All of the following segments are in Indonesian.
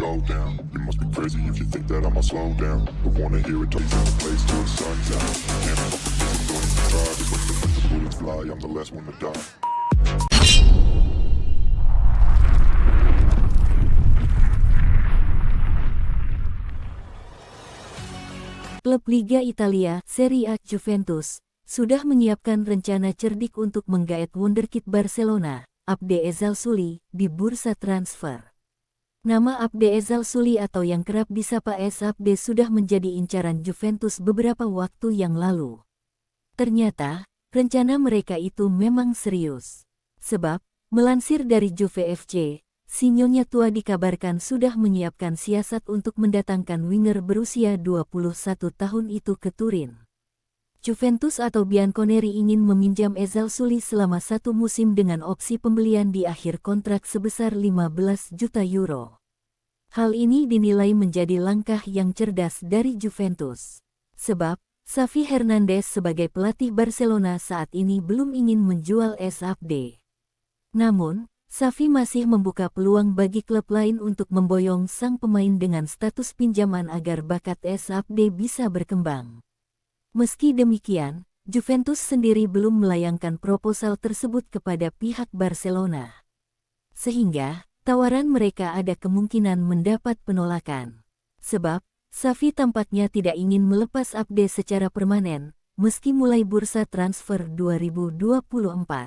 go down. You must be crazy if you think that I'ma slow down. But wanna hear it takes in the place till the sun's out. Can't fuck with this, don't even try. Just wait till the bullets fly, I'm the last one to die. Klub Liga Italia, Serie A Juventus, sudah menyiapkan rencana cerdik untuk menggaet wonderkid Barcelona, Abde Ezzalzouli, di bursa transfer. Nama Abde Ezzalzouli atau yang kerap disapa Abde sudah menjadi incaran Juventus beberapa waktu yang lalu. Ternyata, rencana mereka itu memang serius. Sebab, melansir dari Juve FC, si Nyonya tua dikabarkan sudah menyiapkan siasat untuk mendatangkan winger berusia 21 tahun itu ke Turin. Juventus atau Bianconeri ingin meminjam Ezzalzouli selama 1 musim dengan opsi pembelian di akhir kontrak sebesar 15 juta euro. Hal ini dinilai menjadi langkah yang cerdas dari Juventus. Sebab, Xavi Hernandez sebagai pelatih Barcelona saat ini belum ingin menjual Abde. Namun, Xavi masih membuka peluang bagi klub lain untuk memboyong sang pemain dengan status pinjaman agar bakat Abde bisa berkembang. Meski demikian, Juventus sendiri belum melayangkan proposal tersebut kepada pihak Barcelona. Sehingga, tawaran mereka ada kemungkinan mendapat penolakan. Sebab, Xavi tampaknya tidak ingin melepas Abde secara permanen, meski mulai bursa transfer 2024.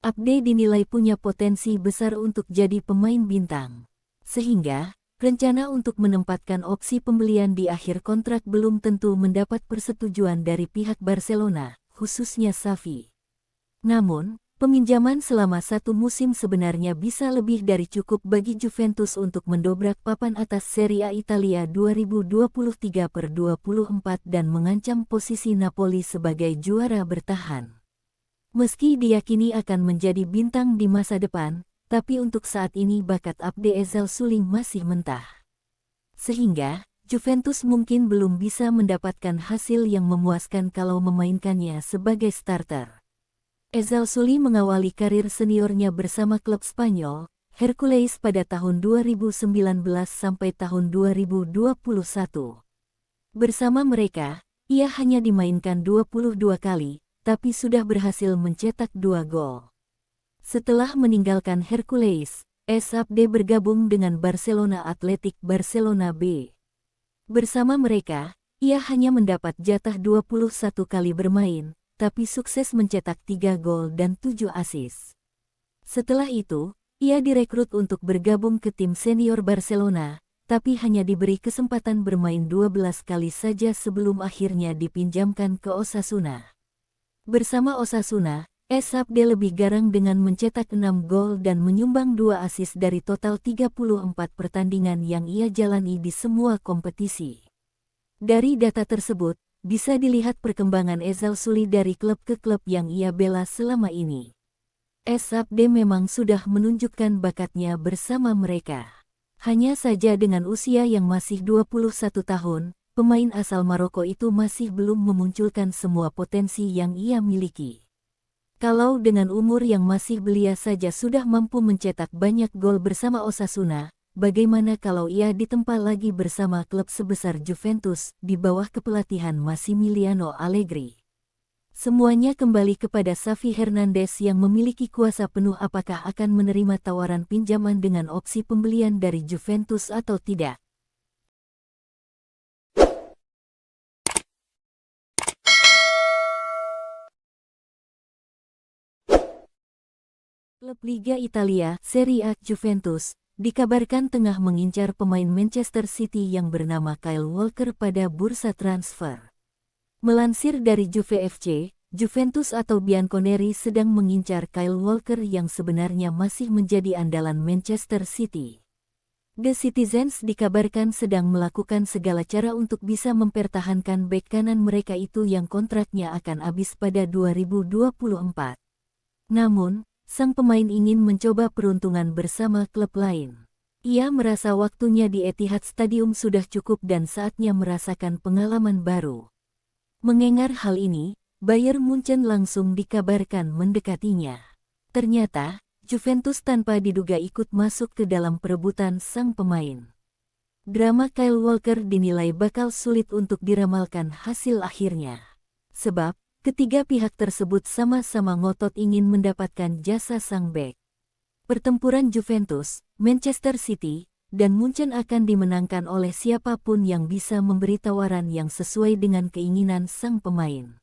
Abde dinilai punya potensi besar untuk jadi pemain bintang. Sehingga, rencana untuk menempatkan opsi pembelian di akhir kontrak belum tentu mendapat persetujuan dari pihak Barcelona, khususnya Xavi. Namun, peminjaman selama 1 musim sebenarnya bisa lebih dari cukup bagi Juventus untuk mendobrak papan atas Serie A Italia 2023/24 dan mengancam posisi Napoli sebagai juara bertahan. Meski diyakini akan menjadi bintang di masa depan, tapi untuk saat ini bakat Abde Ezzalzouli masih mentah. Sehingga, Juventus mungkin belum bisa mendapatkan hasil yang memuaskan kalau memainkannya sebagai starter. Ezzalzouli mengawali karir seniornya bersama klub Spanyol, Hercules pada tahun 2019 sampai tahun 2021. Bersama mereka, ia hanya dimainkan 22 kali, tapi sudah berhasil mencetak 2 gol. Setelah meninggalkan Hercules, Abde bergabung dengan Barcelona Athletic Barcelona B. Bersama mereka, ia hanya mendapat jatah 21 kali bermain, tapi sukses mencetak 3 gol dan 7 assist. Setelah itu, ia direkrut untuk bergabung ke tim senior Barcelona, tapi hanya diberi kesempatan bermain 12 kali saja sebelum akhirnya dipinjamkan ke Osasuna. Bersama Osasuna, Abde lebih garang dengan mencetak 6 gol dan menyumbang 2 assist dari total 34 pertandingan yang ia jalani di semua kompetisi. Dari data tersebut, bisa dilihat perkembangan Ezzalzouli dari klub ke klub yang ia bela selama ini. Abde memang sudah menunjukkan bakatnya bersama mereka. Hanya saja dengan usia yang masih 21 tahun, pemain asal Maroko itu masih belum memunculkan semua potensi yang ia miliki. Kalau dengan umur yang masih belia saja sudah mampu mencetak banyak gol bersama Osasuna, bagaimana kalau ia ditempa lagi bersama klub sebesar Juventus di bawah kepelatihan Massimiliano Allegri? Semuanya kembali kepada Xavi Hernandez yang memiliki kuasa penuh apakah akan menerima tawaran pinjaman dengan opsi pembelian dari Juventus atau tidak. Klub Liga Italia, Serie A Juventus, dikabarkan tengah mengincar pemain Manchester City yang bernama Kyle Walker pada bursa transfer. Melansir dari Juve FC, Juventus atau Bianconeri sedang mengincar Kyle Walker yang sebenarnya masih menjadi andalan Manchester City. The Citizens dikabarkan sedang melakukan segala cara untuk bisa mempertahankan bek kanan mereka itu yang kontraknya akan habis pada 2024. Namun, sang pemain ingin mencoba peruntungan bersama klub lain. Ia merasa waktunya di Etihad Stadium sudah cukup dan saatnya merasakan pengalaman baru. Mendengar hal ini, Bayern Munchen langsung dikabarkan mendekatinya. Ternyata, Juventus tanpa diduga ikut masuk ke dalam perebutan sang pemain. Drama Kyle Walker dinilai bakal sulit untuk diramalkan hasil akhirnya. Sebab, ketiga pihak tersebut sama-sama ngotot ingin mendapatkan jasa sang bek. Pertempuran Juventus, Manchester City, dan Munchen akan dimenangkan oleh siapapun yang bisa memberi tawaran yang sesuai dengan keinginan sang pemain.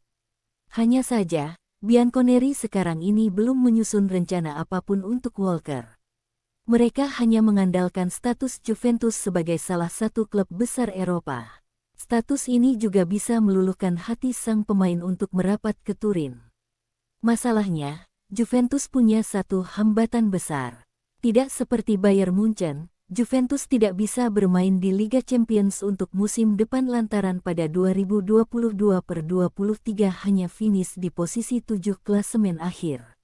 Hanya saja, Bianconeri sekarang ini belum menyusun rencana apapun untuk Walker. Mereka hanya mengandalkan status Juventus sebagai salah satu klub besar Eropa. Status ini juga bisa meluluhkan hati sang pemain untuk merapat ke Turin. Masalahnya, Juventus punya satu hambatan besar. Tidak seperti Bayern Munchen, Juventus tidak bisa bermain di Liga Champions untuk musim depan lantaran pada 2022/23 hanya finish di posisi 7 klasemen akhir.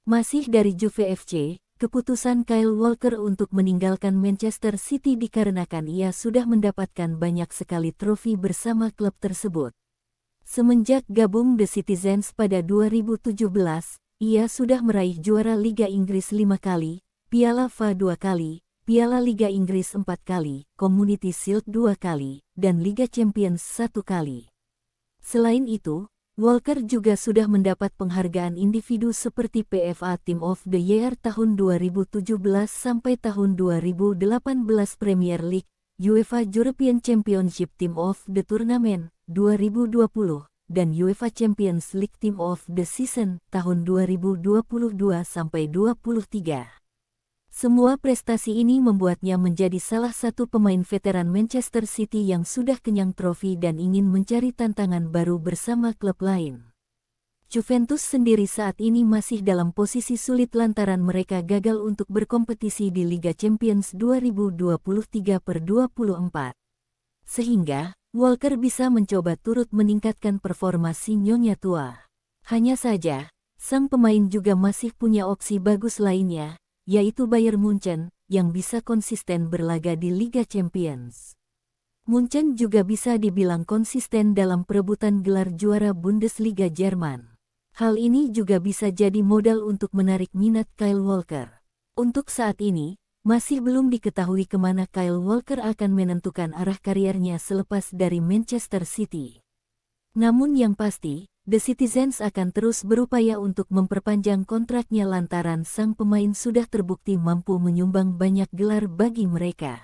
Masih dari Juve FC, keputusan Kyle Walker untuk meninggalkan Manchester City dikarenakan ia sudah mendapatkan banyak sekali trofi bersama klub tersebut. Semenjak gabung The Citizens pada 2017, ia sudah meraih juara Liga Inggris 5 kali, Piala FA 2 kali, Piala Liga Inggris 4 kali, Community Shield 2 kali, dan Liga Champions 1 kali. Selain itu, Walker juga sudah mendapat penghargaan individu seperti PFA Team of the Year tahun 2017 sampai tahun 2018 Premier League, UEFA European Championship Team of the Tournament 2020, dan UEFA Champions League Team of the Season tahun 2022 sampai 23. Semua prestasi ini membuatnya menjadi salah satu pemain veteran Manchester City yang sudah kenyang trofi dan ingin mencari tantangan baru bersama klub lain. Juventus sendiri saat ini masih dalam posisi sulit lantaran mereka gagal untuk berkompetisi di Liga Champions 2023/24. Sehingga, Walker bisa mencoba turut meningkatkan performa si Nyonya tua. Hanya saja, sang pemain juga masih punya opsi bagus lainnya, yaitu Bayern Munchen, yang bisa konsisten berlaga di Liga Champions. Munchen juga bisa dibilang konsisten dalam perebutan gelar juara Bundesliga Jerman. Hal ini juga bisa jadi modal untuk menarik minat Kyle Walker. Untuk saat ini, masih belum diketahui kemana Kyle Walker akan menentukan arah kariernya selepas dari Manchester City. Namun yang pasti, The Citizens akan terus berupaya untuk memperpanjang kontraknya lantaran sang pemain sudah terbukti mampu menyumbang banyak gelar bagi mereka.